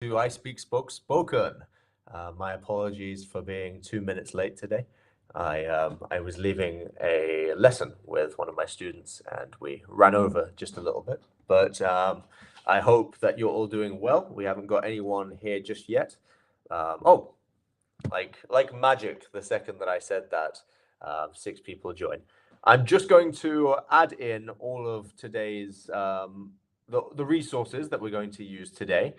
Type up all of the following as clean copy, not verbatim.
to ISpeakSpokeSpoken. My apologies for being 2 minutes late today. I was leaving a lesson with one of my students and we ran over just a little bit. But I hope that you're all doing well. We haven't got anyone here just yet. Oh, like magic, the second that I said that, 6 people join. I'm just going to add in all of today's the resources that we're going to use today,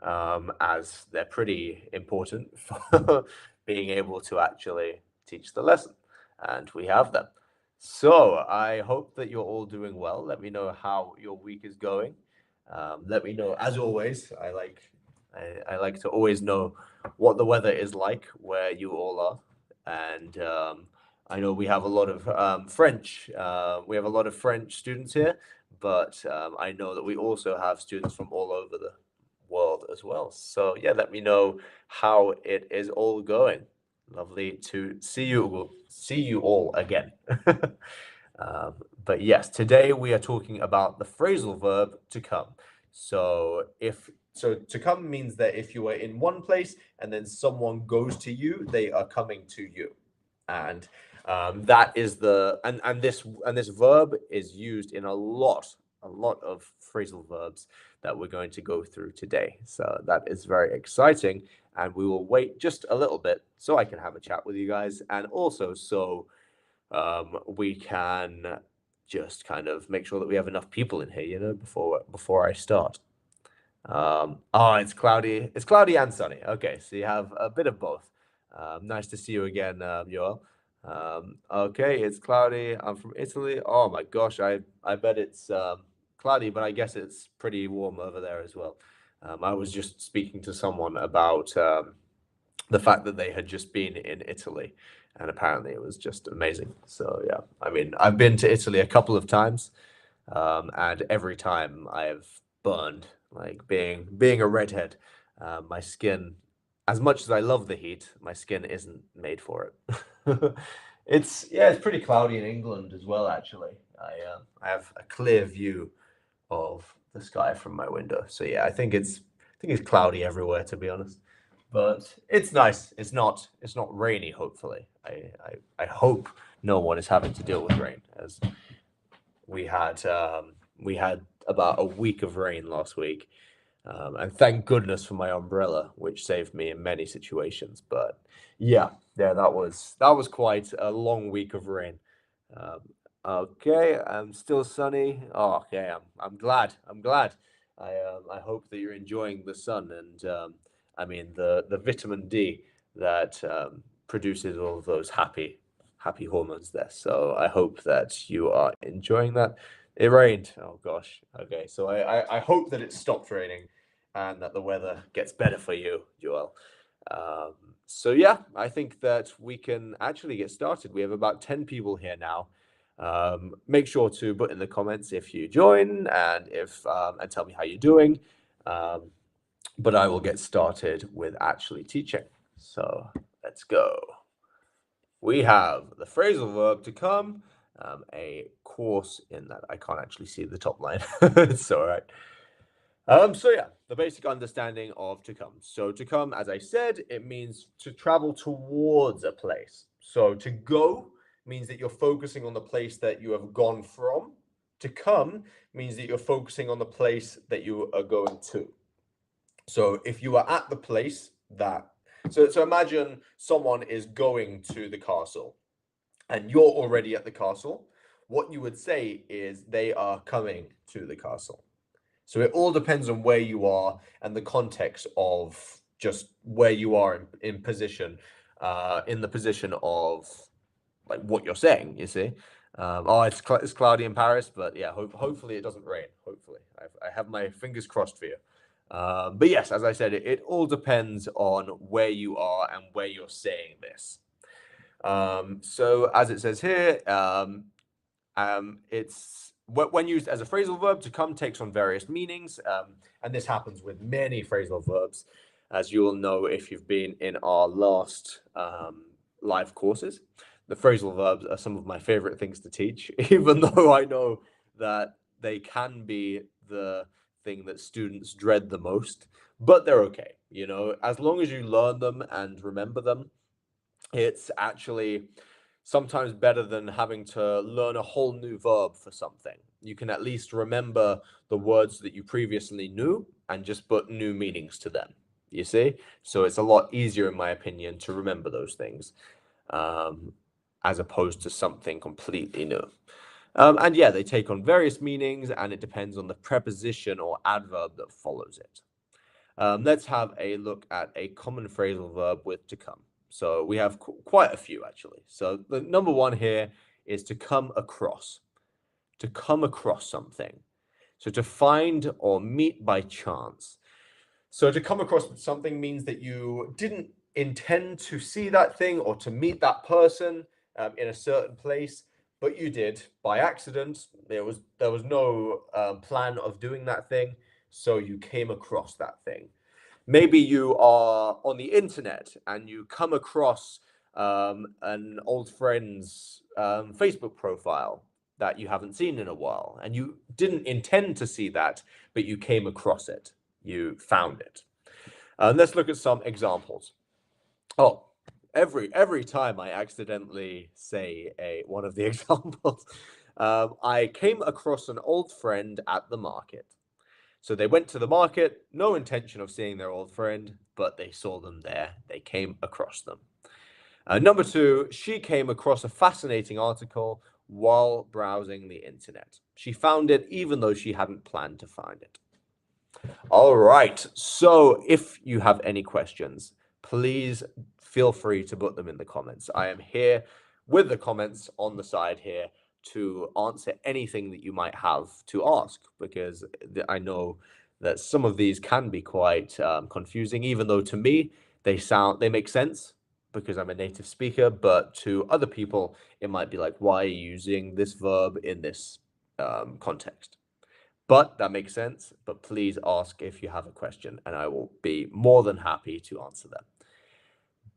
as they're pretty important for being able to actually teach the lesson, and we have them. So I hope that you're all doing well. Let me know how your week is going. Let me know, as always. I like to always know what the weather is like where you all are, and I know we have a lot of French. We have a lot of French students here, but I know that we also have students from all over the world as well. So yeah, let me know how it is all going. Lovely to see you all again. But yes, today we are talking about the phrasal verb to come. So to come means that if you are in one place and then someone goes to you, they are coming to you. And that is this verb is used in a lot of phrasal verbs that we're going to go through today. So that is very exciting. And we will wait just a little bit so I can have a chat with you guys, and also so we can just kind of make sure that we have enough people in here, before I start. Oh, it's cloudy. It's cloudy and sunny. Okay, so you have a bit of both. Nice to see you again, Yoel. Okay, it's cloudy. I'm from Italy. Oh my gosh, I bet it's cloudy, but I guess it's pretty warm over there as well. I was just speaking to someone about the fact that they had just been in Italy, and apparently it was just amazing. So yeah, I mean, I've been to Italy a couple of times, and every time I have burned, like being a redhead. My skin, as much as I love the heat, my skin isn't made for it. It's pretty cloudy in England as well. Actually, I have a clear view of the sky from my window. So yeah, I think it's cloudy everywhere, to be honest. But it's nice. It's not rainy, hopefully. I hope no one is having to deal with rain, as we had about a week of rain last week. And thank goodness for my umbrella, which saved me in many situations. But yeah, that was quite a long week of rain. Um, okay, I'm still sunny. Oh, okay, I'm glad. I'm glad. I hope that you're enjoying the sun, and I mean the vitamin D that produces all of those happy hormones there. So I hope that you are enjoying that. It rained. Oh gosh. Okay, so I hope that it stopped raining and that the weather gets better for you, Joel. Um, so yeah, I think that we can actually get started. We have about 10 people here now. Make sure to put in the comments if you join, and if and tell me how you're doing. Um, but I will get started with actually teaching. So let's go. We have the phrasal verb to come, a course in that I can't actually see the top line. It's all right. So yeah, the basic understanding of to come. So to come, as I said, it means to travel towards a place. So to go means that you're focusing on the place that you have gone from. To come means that you're focusing on the place that you are going to. So if you are at the place that, so imagine someone is going to the castle and you're already at the castle. What you would say is they are coming to the castle. So it all depends on where you are and the context of just where you are in position, in the position of like what you're saying. You see, it's cloudy in Paris, but yeah, hopefully it doesn't rain. Hopefully, I have my fingers crossed for you. But yes, as I said, it all depends on where you are and where you're saying this. So as it says here, it's when used as a phrasal verb, to come takes on various meanings, and this happens with many phrasal verbs, as you will know if you've been in our last live courses. The phrasal verbs are some of my favorite things to teach, even though I know that they can be the thing that students dread the most. but they're okay. You know, as long as you learn them and remember them, it's actually sometimes better than having to learn a whole new verb for something. You can at least remember the words that you previously knew and just put new meanings to them. You see? So it's a lot easier, in my opinion, to remember those things um, as opposed to something completely new. And yeah, they take on various meanings, and it depends on the preposition or adverb that follows it. Let's have a look at a common phrasal verb with to come. So we have quite a few, actually. So the number one here is to come across, to come across something. So to find or meet by chance. So to come across something means that you didn't intend to see that thing or to meet that person in a certain place, but you did by accident. There was no plan of doing that thing, so you came across that thing. Maybe you are on the internet and you come across an old friend's Facebook profile that you haven't seen in a while, and you didn't intend to see that, but you came across it. You found it. Let's look at some examples. Oh, every time I accidentally say one of the examples, I came across an old friend at the market. So they went to the market, no intention of seeing their old friend, but they saw them there. They came across them. Number two, she came across a fascinating article while browsing the internet. She found it even though she hadn't planned to find it. All right. So if you have any questions, please feel free to put them in the comments. I am here with the comments on the side here to answer anything that you might have to ask, because I know that some of these can be quite confusing, even though to me they make sense because I'm a native speaker, but to other people it might be like, why are you using this verb in this context? But that makes sense. But please ask if you have a question, and I will be more than happy to answer them.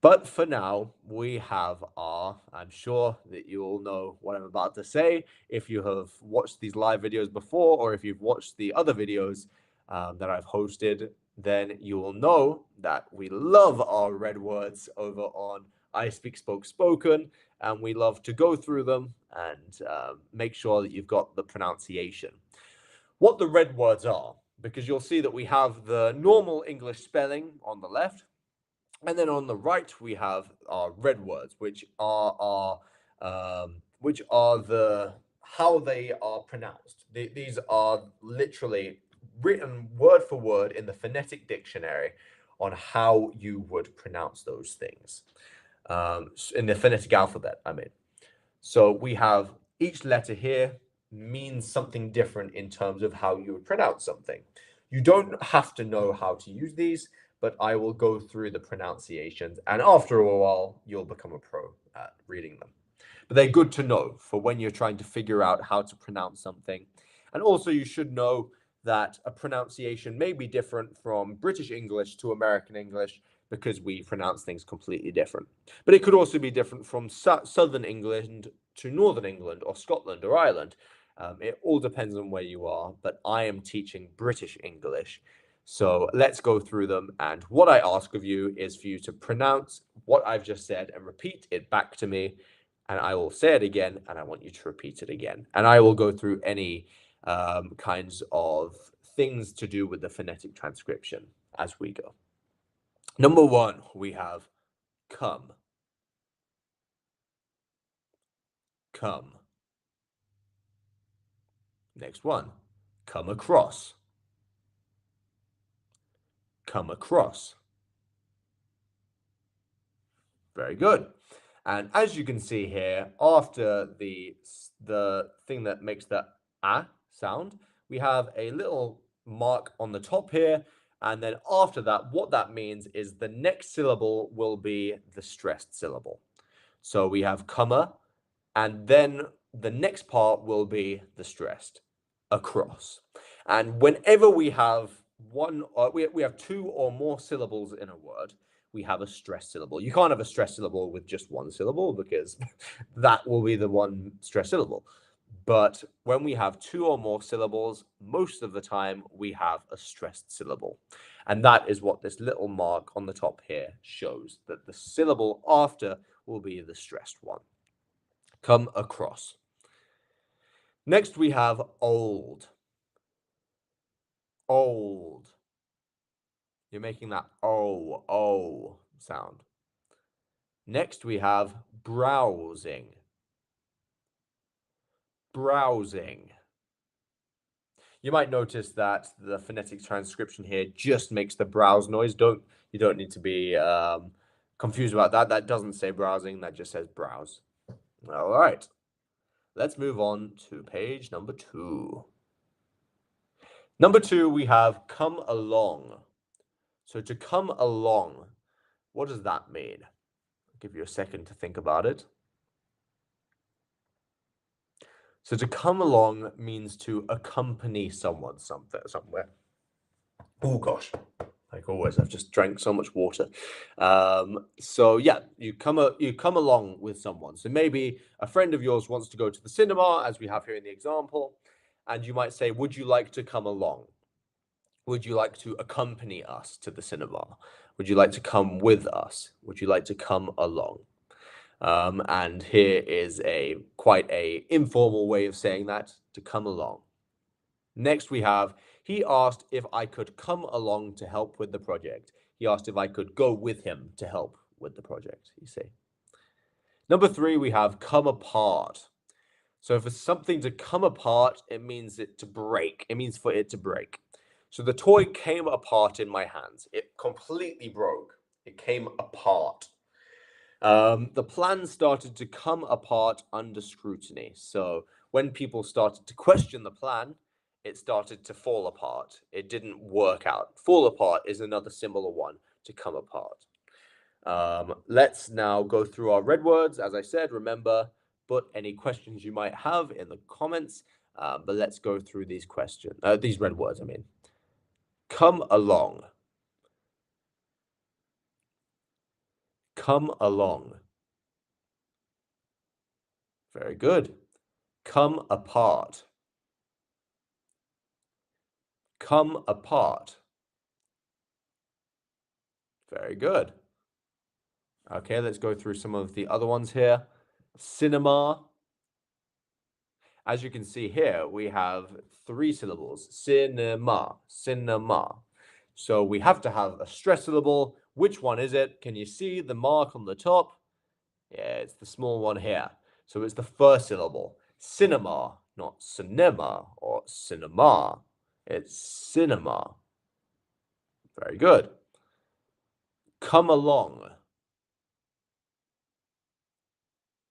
But for now, we have I'm sure that you all know what I'm about to say if you have watched these live videos before, or if you've watched the other videos that I've hosted, then you will know that we love our red words over on ISpeakSpokeSpoken, and we love to go through them and make sure that you've got the pronunciation. What the red words are, because you'll see that we have the normal English spelling on the left, and then on the right we have our red words, which are the how they are pronounced. These are literally written word for word in the phonetic dictionary on how you would pronounce those things in the phonetic alphabet, I mean. So we have each letter here means something different in terms of how you would pronounce something. You don't have to know how to use these, but I will go through the pronunciations, and after a while, you'll become a pro at reading them. But they're good to know for when you're trying to figure out how to pronounce something. And also, you should know that a pronunciation may be different from British English to American English because we pronounce things completely different. But it could also be different from Southern England to Northern England or Scotland or Ireland. It all depends on where you are, but I am teaching British English. So let's go through them. And what I ask of you is for you to pronounce what I've just said and repeat it back to me. And I will say it again, and I want you to repeat it again. And I will go through any kinds of things to do with the phonetic transcription as we go. Number one, we have come. Come. Next one, come across. Come across. Very good. And as you can see here, after the thing that makes the ah sound, we have a little mark on the top here. And then after that, what that means is the next syllable will be the stressed syllable. So we have comma, and then the next part will be the stressed, across. And whenever we have we have two or more syllables in a word, we have a stressed syllable. You can't have a stressed syllable with just one syllable because that will be the one stressed syllable. But when we have two or more syllables, most of the time we have a stressed syllable. And that is what this little mark on the top here shows, that the syllable after will be the stressed one. Come across. Next we have old. Old. You're making that oh sound. Next we have browsing. Browsing. You might notice that the phonetic transcription here just makes the browse noise. You don't need to be confused about that. That doesn't say browsing, that just says browse. All right. Let's move on to page number 2. Number 2, we have come along. So to come along, what does that mean? I'll give you a second to think about it. So to come along means to accompany someone somewhere. Oh gosh, like always, I've just drank so much water. So yeah, you come along with someone. So maybe a friend of yours wants to go to the cinema, as we have here in the example, and you might say, "Would you like to come along? Would you like to accompany us to the cinema? Would you like to come with us? Would you like to come along?" And here is quite a informal way of saying that, to come along. Next we have, he asked if I could come along to help with the project. He asked if I could go with him to help with the project, you see. Number 3, we have come apart. So for something to come apart, it means it to break. It means for it to break. So the toy came apart in my hands. It completely broke. It came apart. The plan started to come apart under scrutiny. So when people started to question the plan, it started to fall apart. It didn't work out. Fall apart is another similar one to come apart. Let's now go through our red words. As I said, remember, put any questions you might have in the comments. But let's go through these red words, I mean. Come along. Come along. Very good. Come apart. Come apart. Very good. Okay, let's go through some of the other ones here. Cinema. As you can see here, we have 3 syllables. Cinema, cinema. So we have to have a stress syllable. Which one is it? Can you see the mark on the top? Yeah, it's the small one here. So it's the first syllable. Cinema, not cinema or cinema. It's cinema. Very good. Come along.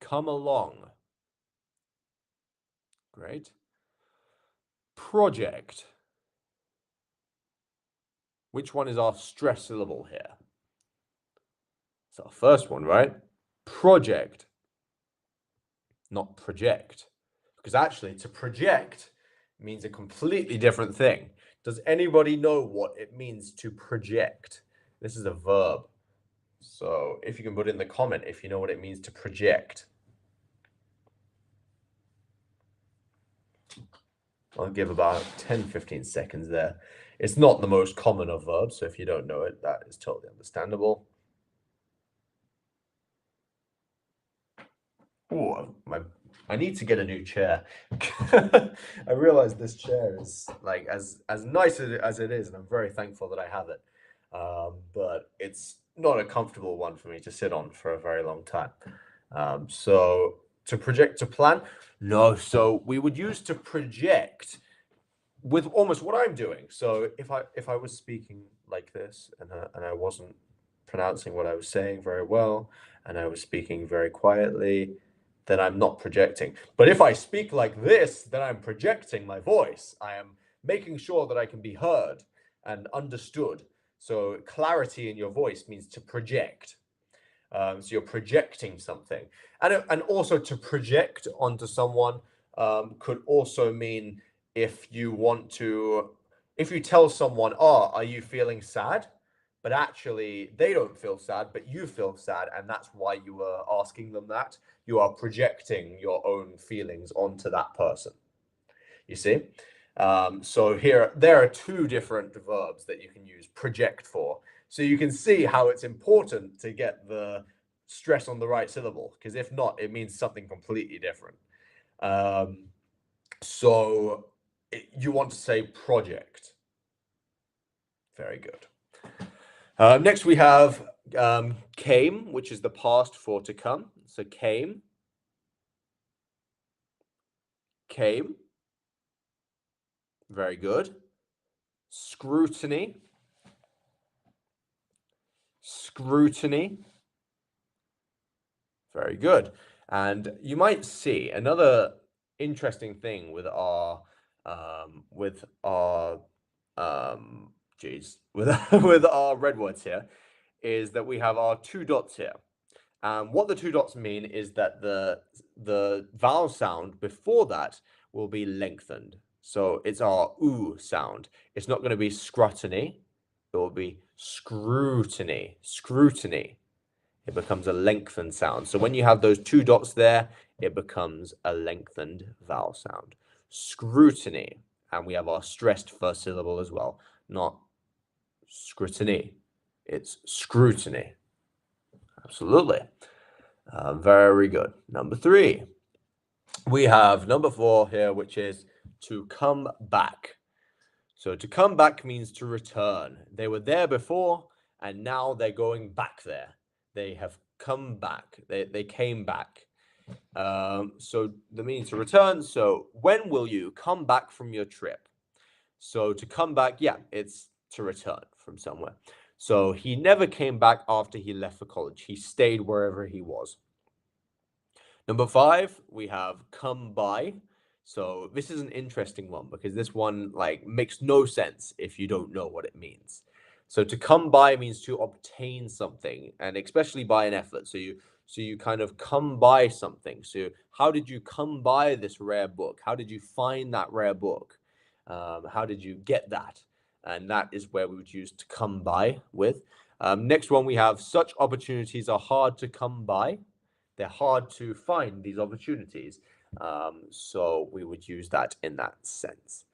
Come along. Great. Project. Which one is our stress syllable here? It's our first one, right? Project, not project. Because actually, to project means a completely different thing. Does anybody know what it means to project? This is a verb. So if you can put in the comment if you know what it means to project. I'll give about 10-15 seconds there. It's not the most common of verbs, so if you don't know it, that is totally understandable. Oh, I need to get a new chair. I realize this chair is like as nice as it is, and I'm very thankful that I have it. But it's not a comfortable one for me to sit on for a very long time. So to project to plan, no. So we would use to project with almost what I'm doing. So if I was speaking like this and I wasn't pronouncing what I was saying very well, and I was speaking very quietly, then I'm not projecting. But if I speak like this, then I'm projecting my voice. I am making sure that I can be heard and understood. So clarity in your voice means to project. So you're projecting something. And also to project onto someone could also mean if you tell someone, oh, are you feeling sad? But actually they don't feel sad, but you feel sad, and that's why you are asking them that. You are projecting your own feelings onto that person. You see? So here, there are two different verbs that you can use project for. So you can see how it's important to get the stress on the right syllable, because if not, it means something completely different. So you want to say project. Very good. Next we have came, which is the past for to come. So came. Very good. Scrutiny. Very good. And you might see another interesting thing with our with our with our red words here is that we have our two dots here. What the two dots mean is that the vowel sound before that will be lengthened. So it's our oo sound. It's not going to be scrutiny. It will be scrutiny. It becomes a lengthened sound. So when you have those two dots there, it becomes a lengthened vowel sound. Scrutiny. And we have our stressed first syllable as well, not scrutiny. It's scrutiny. Absolutely. Very good. Number 3. We have number 4 here, which is to come back. So to come back means to return. They were there before, and now they're going back there. They have come back. They came back. So the meaning to return. So when will you come back from your trip? So to come back, yeah, it's to return from somewhere. So he never came back after he left for college. He stayed wherever he was. Number 5, we have come by. So this is an interesting one because this one like makes no sense if you don't know what it means. So to come by means to obtain something, and especially by an effort. So you kind of come by something. So how did you come by this rare book? How did you find that rare book? How did you get that? And that is where we would use to come by with. Next one, we have such opportunities are hard to come by. They're hard to find these opportunities. So we would use that in that sense.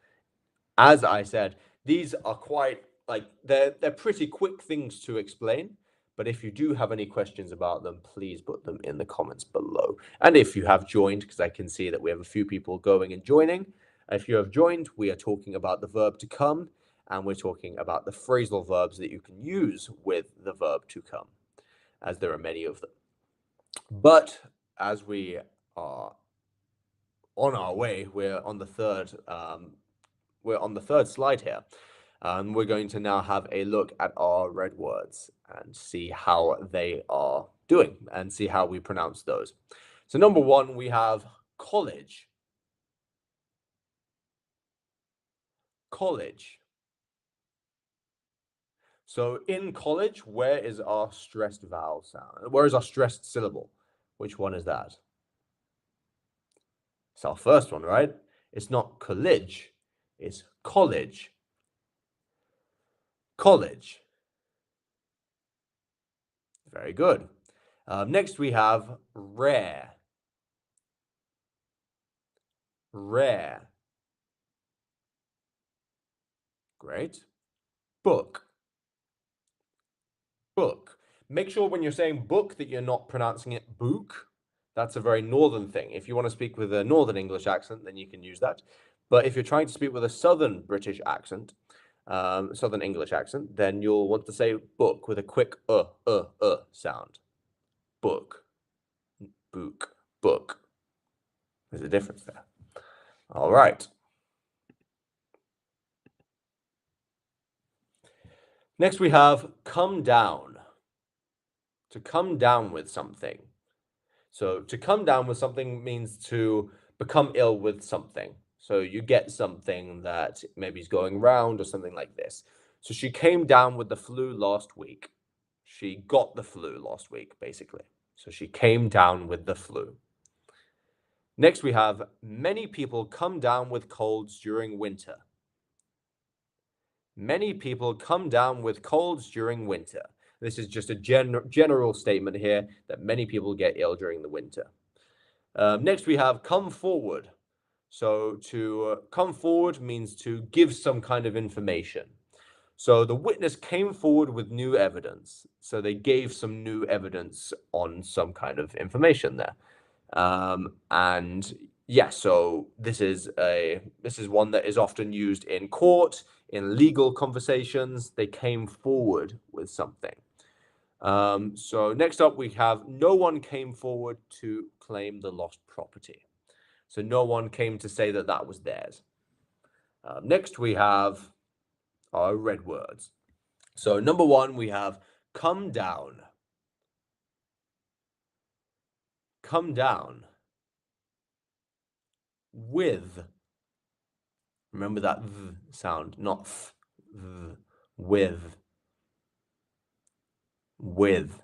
As I said, these are quite like they're pretty quick things to explain. But if you do have any questions about them, please put them in the comments below. And if you have joined, because I can see that we have a few people going and joining. If you have joined, we are talking about the verb to come, and we're talking about the phrasal verbs that you can use with the verb to come, as there are many of them. But as we are on our way, we're on the third slide here. We're going to now have a look at our red words and see how they are doing and see how we pronounce those. So number 1, we have college. College. So in college, where is our stressed vowel sound? Where is our stressed syllable? Which one is that? It's our first one, right? It's not college, it's college. College. Very good. Next we have rare. Rare. Great. Book. Book. Make sure when you're saying book that you're not pronouncing it book. That's a very northern thing. If you want to speak with a northern English accent, then you can use that. But if you're trying to speak with a southern British accent, southern English accent, then you'll want to say book with a quick sound. Book. Book. Book. There's a difference there. All right. Next we have come down. To come down with something. So to come down with something means to become ill with something. So you get something that maybe is going round or something like this. So she came down with the flu last week. She got the flu last week, basically. So she came down with the flu. Next we have many people come down with colds during winter. Many people come down with colds during winter. This is just a general statement here that many people get ill during the winter. Next, we have come forward. So to come forward means to give some kind of information. So the witness came forward with new evidence. So they gave some new evidence on some kind of information there. And yeah, so this is one that is often used in court, in legal conversations. They came forward with something. So next up we have no one came forward to claim the lost property. So no one came to say that that was theirs. Next we have our red words. So number one, we have come down. Come down. With. Remember that v sound, not f. V. With. With.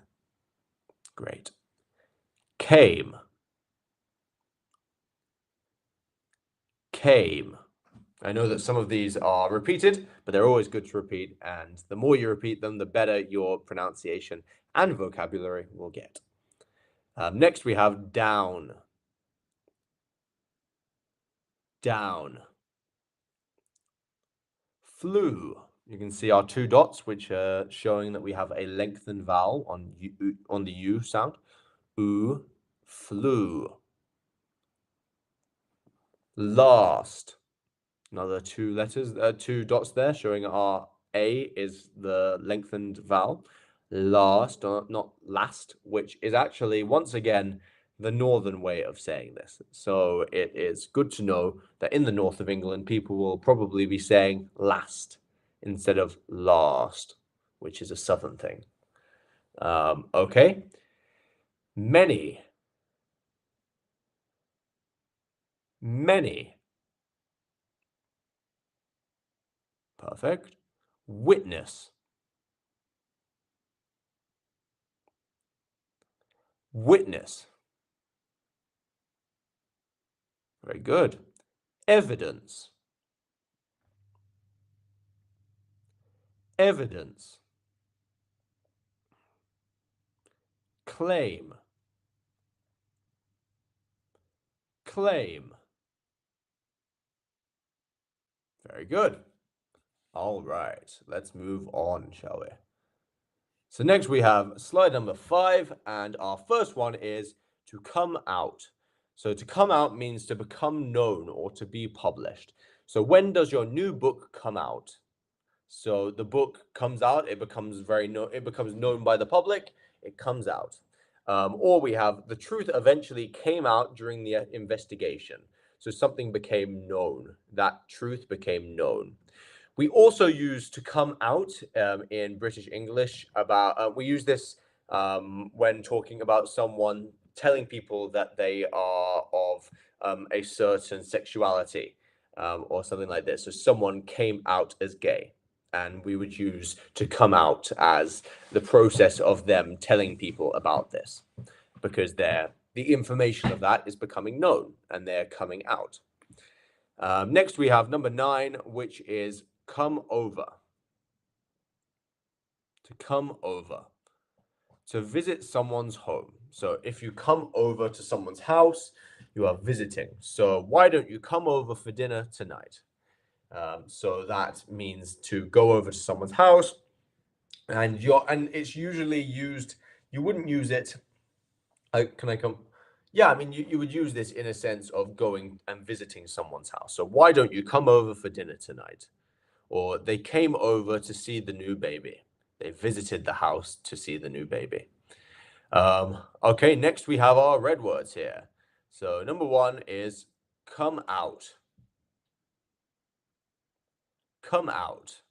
Great. Came. Came. I know that some of these are repeated, but they're always good to repeat. And the more you repeat them, the better your pronunciation and vocabulary will get. Next, we have down. Down. Flew. You can see our two dots, which are showing that we have a lengthened vowel on the U sound. Oo, flew. Last. Another two dots there, showing our A is the lengthened vowel. Last, not last, which is actually, once again, the northern way of saying this. So it is good to know that in the north of England, people will probably be saying last instead of last, which is a southern thing. Okay. Many. Many. Perfect. Witness. Witness. Very good. Evidence. Evidence. Claim. Claim. Very good. All right, let's move on, shall we? So next we have slide number 5, and our first one is to come out. So to come out means to become known or to be published. So when does your new book come out? So the book comes out, it becomes known by the public, it comes out. Or we have the truth eventually came out during the investigation. So something became known. That truth became known. We also use to come out in British English about, we use this when talking about someone telling people that they are of a certain sexuality or something like this. So someone came out as gay, and we would use to come out as the process of them telling people about this, because the information of that is becoming known and they're coming out. Next, we have number 9, which is come over. To come over. To visit someone's home. So if you come over to someone's house, you are visiting. So why don't you come over for dinner tonight? So that means to go over to someone's house, and it's usually used. You wouldn't use it. Can I come? Yeah, I mean, you would use this in a sense of going and visiting someone's house. So why don't you come over for dinner tonight? Or they came over to see the new baby. They visited the house to see the new baby. Okay, next we have our red words here. So number 1 is come out. Come out.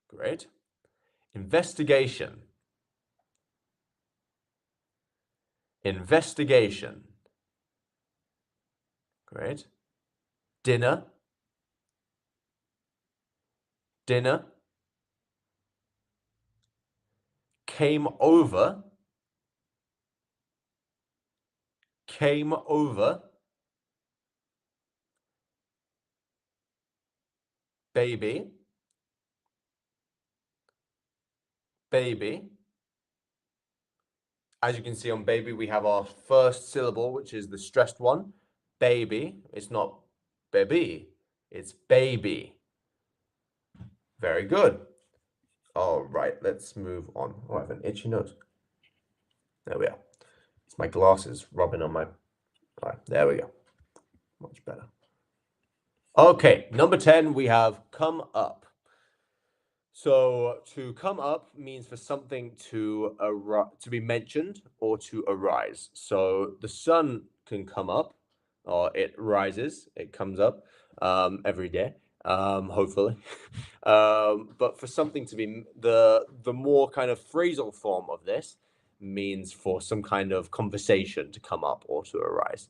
Great. Investigation. Investigation. Great. Dinner. Dinner. Came over. Came over. Baby. Baby. As you can see on baby, we have our first syllable, which is the stressed one. baby. It's not baby, it's baby. Very good. All right, let's move on. Oh, I have an itchy nose. There we are. It's my glasses rubbing on my eye. There we go. Much better. Okay, number 10, we have come up. So to come up means for something to be mentioned or to arise. So the sun can come up, or it rises, it comes up every day, hopefully. But for something to be the more kind of phrasal form of this means for some kind of conversation to come up or to arise.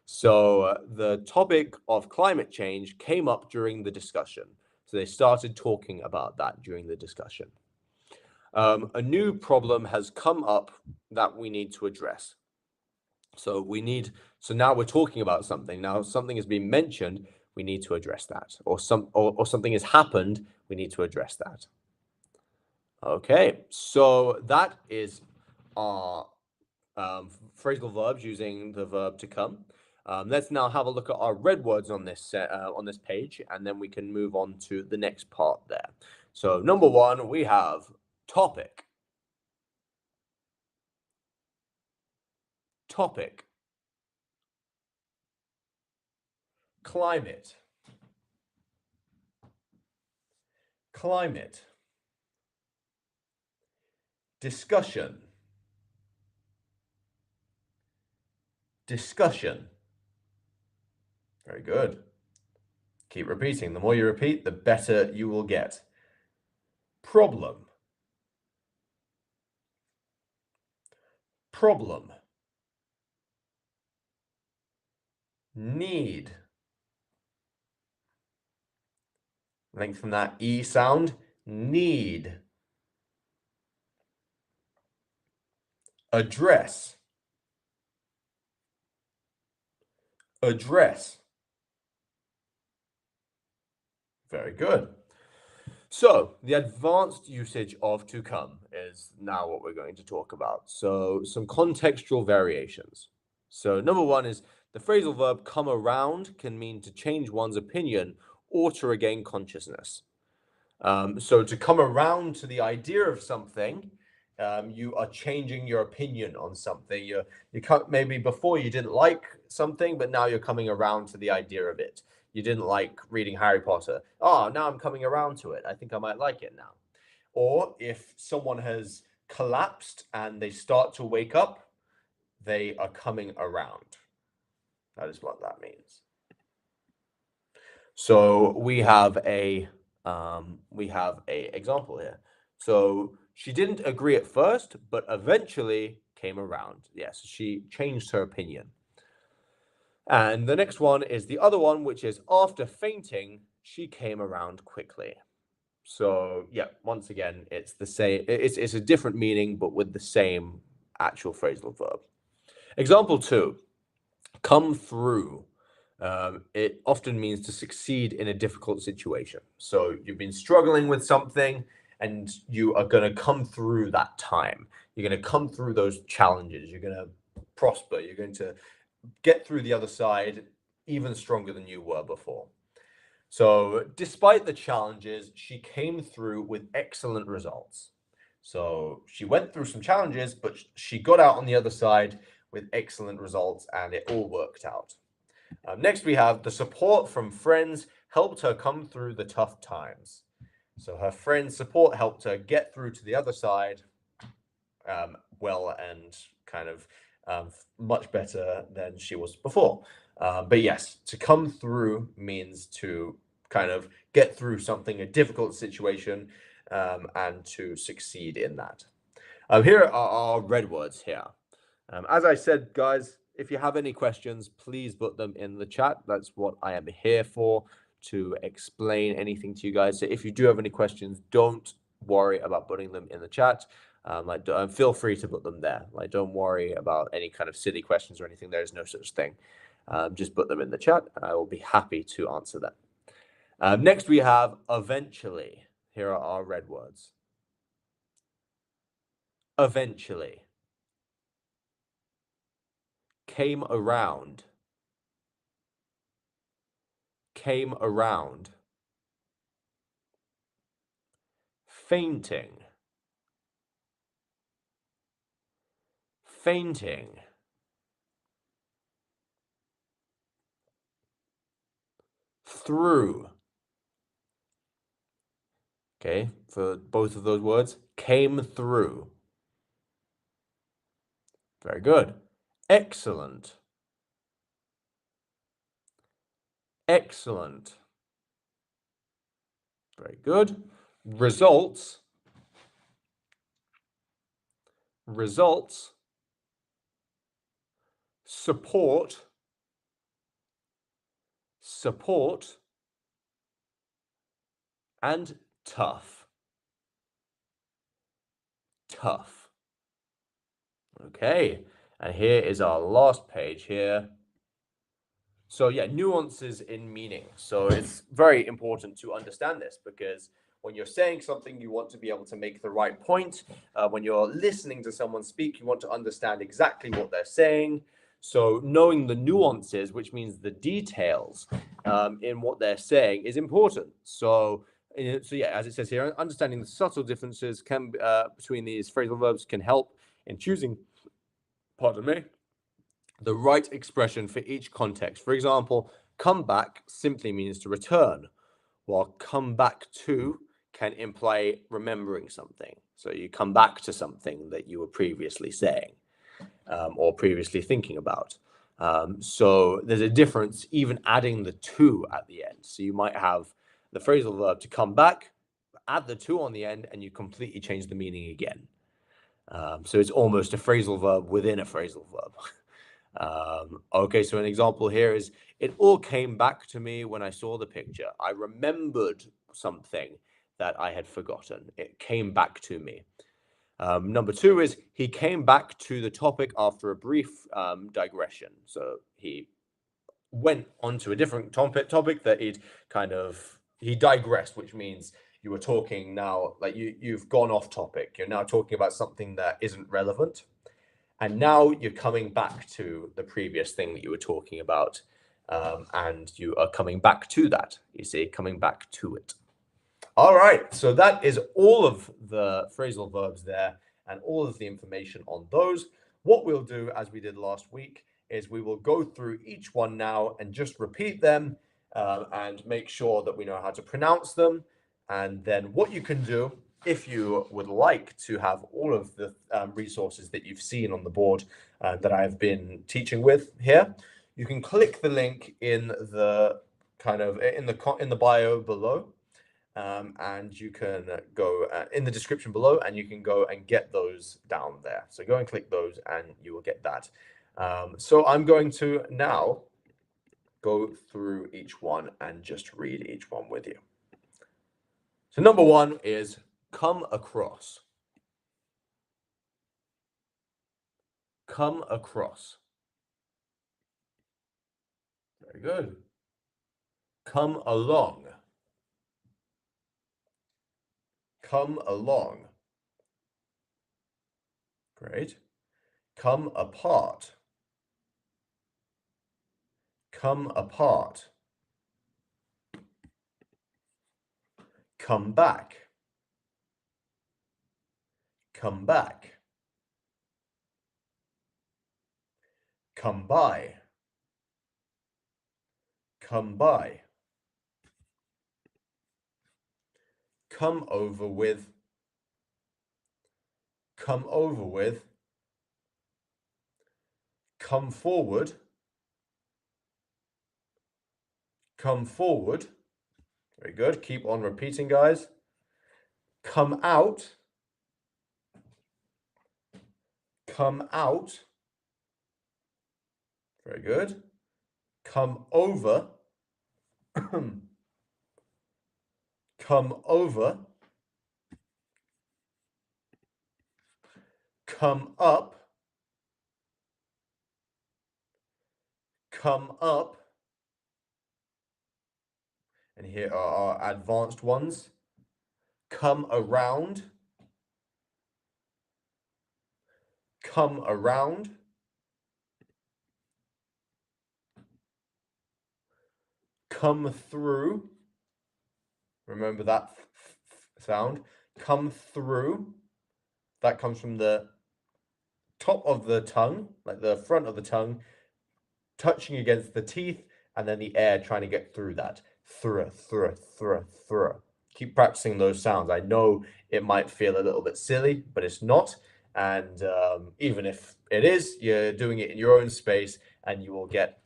So the topic of climate change came up during the discussion. So they started talking about that during the discussion. A new problem has come up that we need to address. So now we're talking about something. Now something has been mentioned, we need to address that. Or something has happened, we need to address that. Okay, so that is our phrasal verbs using the verb to come. Let's now have a look at our red words on this page, and then we can move on to the next part there. So number 1, we have topic. Topic. Climate. Climate. Discussion. Discussion. Very good. Keep repeating. The more you repeat, the better you will get. Problem. Problem. Need. Length from that E sound. Need. Address. Address. Very good. So the advanced usage of to come is now what we're going to talk about. So some contextual variations. So number 1 is the phrasal verb come around can mean to change one's opinion or to regain consciousness. So to come around to the idea of something, you are changing your opinion on something. Maybe before you didn't like something, but now you're coming around to the idea of it. You didn't like reading Harry Potter. Oh, now I'm coming around to it. I think I might like it now. Or if someone has collapsed and they start to wake up, they are coming around. That is what that means. So we have a example here. So she didn't agree at first, but eventually came around. Yes, she changed her opinion. And the next one is the other one, which is after fainting, she came around quickly. So yeah, once again, it's the same. It's a different meaning, but with the same actual phrasal verb. Example 2, come through. It often means to succeed in a difficult situation. So you've been struggling with something and you are going to come through that time. You're going to come through those challenges. You're going to prosper. You're going to get through the other side even stronger than you were before. So despite the challenges, she came through with excellent results. So she went through some challenges, but she got out on the other side with excellent results and it all worked out. Next, we have the support from friends helped her come through the tough times. So her friends' support helped her get through to the other side well and kind of much better than she was before. But yes, to come through means to kind of get through something, a difficult situation, and to succeed in that. Here are our red words here. As I said, guys, if you have any questions, please put them in the chat. That's what I am here for, to explain anything to you guys. So if you do have any questions, don't worry about putting them in the chat. Feel free to put them there. Don't worry about any kind of silly questions or anything. There is no such thing. Just put them in the chat. I will be happy to answer them. Next, we have eventually. Here are our red words. Eventually. Came around. came around. Fainting. Fainting. Through. Okay, for both of those words, came through. Very good. Excellent. Excellent. Very good. Results. Results. Support. Support. And tough. Tough. Okay, and here is our last page here. So yeah, nuances in meaning. So it's very important to understand this because when you're saying something, you want to be able to make the right point. When you're listening to someone speak, you want to understand exactly what they're saying. So knowing the nuances, which means the details in what they're saying, is important. So yeah, as it says here, understanding the subtle differences between these phrasal verbs can help in choosing, pardon me, the right expression for each context. For example, come back simply means to return, while come back to can imply remembering something. So you come back to something that you were previously saying or previously thinking about. So there's a difference even adding the to at the end. So you might have the phrasal verb to come back, add the to on the end, and you completely change the meaning again. So it's almost a phrasal verb within a phrasal verb. Okay, so an example here is, it all came back to me when I saw the picture. I remembered something that I had forgotten. It came back to me. Number two is, he came back to the topic after a brief digression. So he went on to a different topic that he digressed, which means you were talking now, like you've gone off topic. You're now talking about something that isn't relevant. And now you're coming back to the previous thing that you were talking about, and you are coming back to that. You see, coming back to it. All right, so that is all of the phrasal verbs there and all of the information on those. What we'll do, as we did last week, is we will go through each one now and just repeat them and make sure that we know how to pronounce them. And then what you can do, if you would like to have all of the resources that you've seen on the board that I've been teaching with here, you can click the link in the in the bio below, and you can go in the description below, and you can go and get those down there. So go and click those, and you will get that. So I'm going to now go through each one and just read each one with you. So number one is come across. Come across. Very good. Come along. Come along. Great. Come apart. Come apart. Come back. Come back. Come by. Come by. Come over with. Come over with. Come forward. Come forward. Very good. Keep on repeating, guys. Come out. Come out. Very good. Come over. Come over. Come up. Come up. And here are our advanced ones. Come around. Come around. come through. Remember that sound? Come through. That comes from the top of the tongue, like the front of the tongue, touching against the teeth, and then the air trying to get through that. Through, through, through, through. Keep practicing those sounds. I know it might feel a little bit silly, but it's not. And even if it is, you're doing it in your own space, and you will get.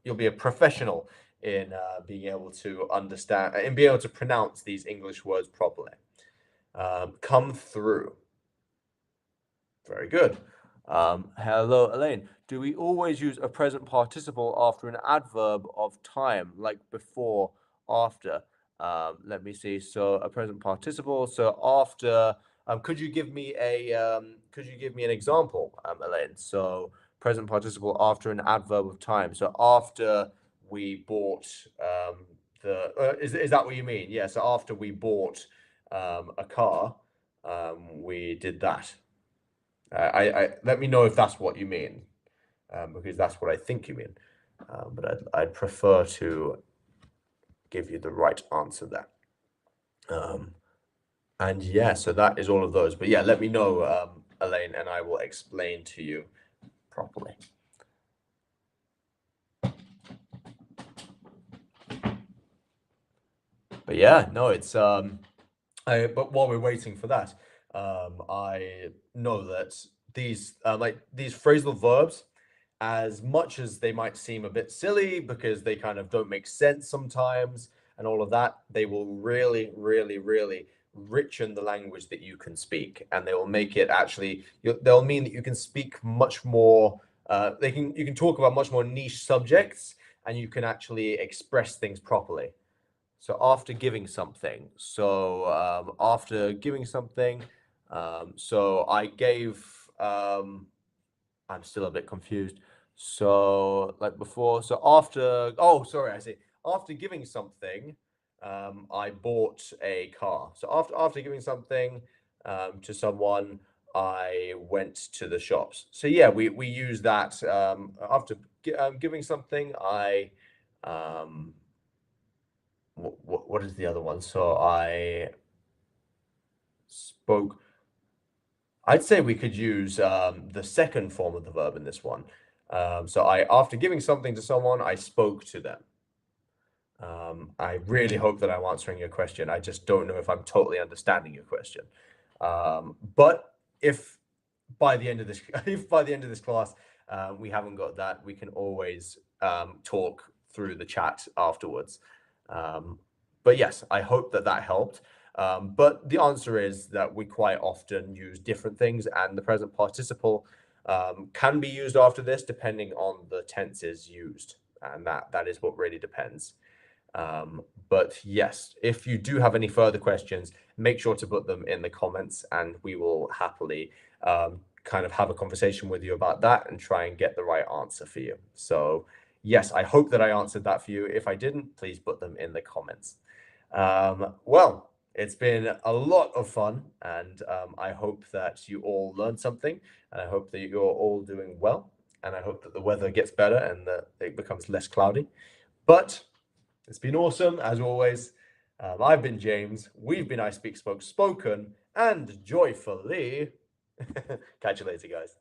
You'll be a professional in being able to understand and being able to pronounce these English words properly. Come through. Very good. Hello, Elaine. Do we always use a present participle after an adverb of time, like before, after? Let me see. So a present participle. So after. Could you give me an example, Elaine? So present participle after an adverb of time. So after we bought is that what you mean? Yeah. So after we bought a car, we did that. I let me know if that's what you mean, because that's what I think you mean. But I'd prefer to give you the right answer there. And yeah, so that is all of those. But yeah, let me know, Elaine, and I will explain to you properly. But yeah, no, it's but while we're waiting for that, I know that these these phrasal verbs, as much as they might seem a bit silly because they kind of don't make sense sometimes and all of that, they will really, really, really richen the language that you can speak, and they will make it actually. They'll mean that you can speak much more. You can talk about much more niche subjects, and you can actually express things properly. So after giving something, so I gave. I'm still a bit confused. So like before, so after. Oh, sorry, I see. After giving something, I bought a car. So after giving something to someone, I went to the shops. So yeah, we use that after giving something. What is the other one? So I spoke. I'd say we could use the second form of the verb in this one. So after giving something to someone, I spoke to them. I really hope that I'm answering your question. I just don't know if I'm totally understanding your question. But if by the end of this class we haven't got that, we can always talk through the chat afterwards. But yes, I hope that helped. But the answer is that we quite often use different things, and the present participle can be used after this depending on the tenses used, and that is what really depends. But yes, if you do have any further questions, make sure to put them in the comments, and we will happily kind of have a conversation with you about that and try and get the right answer for you. So yes, I hope that I answered that for you. If I didn't, please put them in the comments. Well, it's been a lot of fun, and I hope that you all learned something, and I hope that you're all doing well, and I hope that the weather gets better and that it becomes less cloudy. But it's been awesome, as always. I've been James, we've been ISpeakSpokeSpoken, and joyfully catch you later, guys.